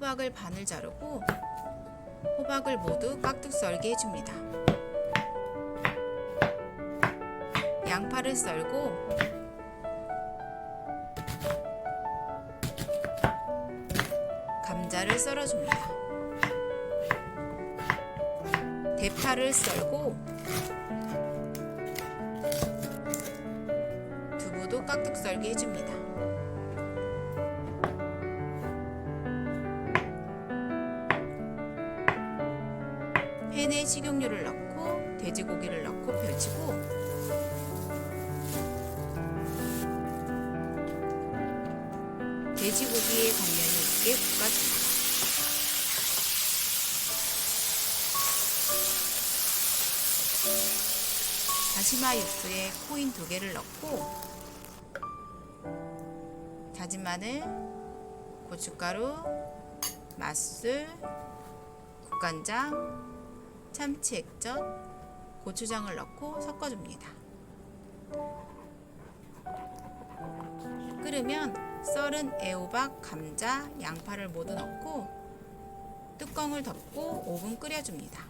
호박을 반을 자르고 호박을 모두 깍둑 썰게 해줍니다. 양파를 썰고 감자를 썰어줍니다. 대파를 썰고 두부도 깍둑 썰게 해줍니다. 팬에 식용유를 넣고 돼지고기를 넣고 펼치고 돼지고기에 당면이 있게 볶아줍니다. 다시마 육수에 코인 2개를 넣고 다진 마늘, 고춧가루, 맛술, 국간장, 참치 액젓, 고추장을 넣고 섞어줍니다. 끓으면 썰은 애호박, 감자, 양파를 모두 넣고 뚜껑을 덮고 5분 끓여줍니다.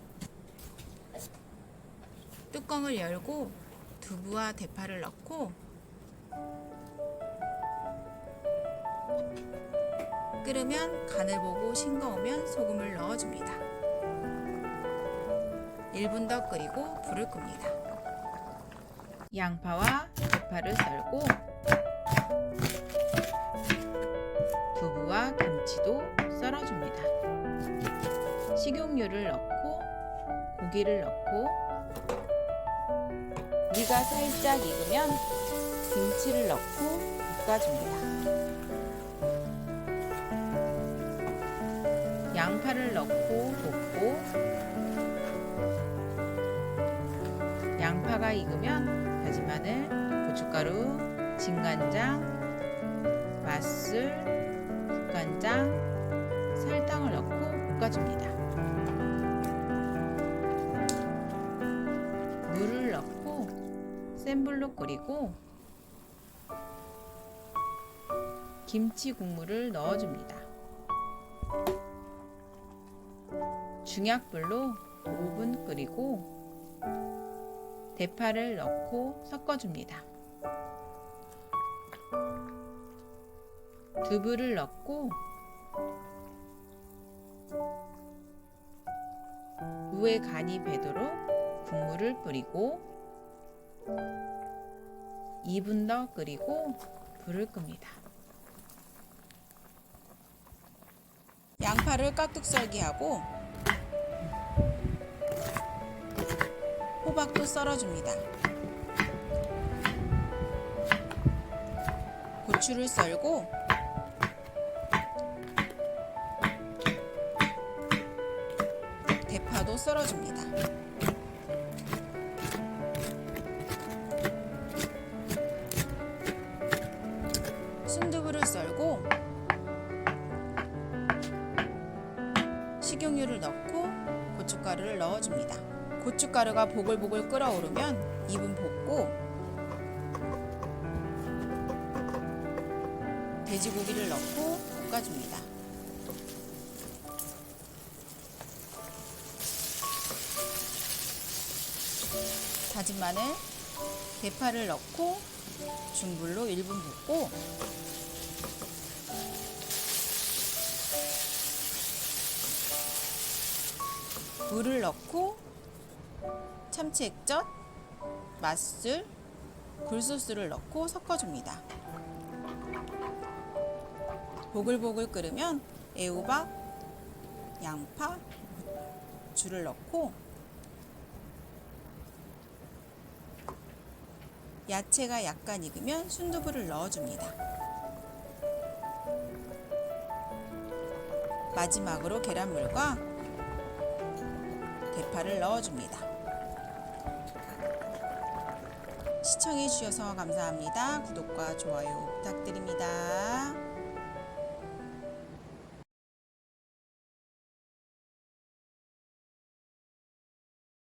뚜껑을 열고 두부와 대파를 넣고 끓으면 간을 보고 싱거우면 소금을 넣어줍니다. 1분 더 끓이고 불을 끕니다. 양파와 대파를 썰고 두부와 김치도 썰어줍니다. 식용유를 넣고 고기를 넣고 위가 살짝 익으면 김치를 넣고 볶아줍니다. 양파를 넣고 볶고 양파가 익으면 다진 마늘, 고춧가루, 진간장, 맛술, 국간장, 설탕을 넣고 볶아줍니다. 물을 넣고 센 불로 끓이고 김치 국물을 넣어줍니다. 중약불로 5분 끓이고 대파를 넣고 섞어줍니다. 두부를 넣고 무에 간이 배도록 국물을 뿌리고 2분 더 끓이고 불을 끕니다. 양파를 깍둑 썰게 하고 호박도 썰어줍니다. 고추를 썰고 대파도 썰어줍니다. 순두부를 썰고 식용유를 넣고 고춧가루를 넣어줍니다. 고춧가루가 보글보글 끓어오르면 2분 볶고 돼지고기를 넣고 볶아줍니다. 다진 마늘, 대파를 넣고 중불로 1분 볶고 물을 넣고 참치 액젓, 맛술, 굴소스를 넣고 섞어줍니다. 보글보글 끓으면 애호박, 양파, 고추를 넣고 야채가 약간 익으면 순두부를 넣어줍니다. 마지막으로 계란물과 대파를 넣어줍니다. 시청해주셔서 감사합니다. 구독과 좋아요 부탁드립니다.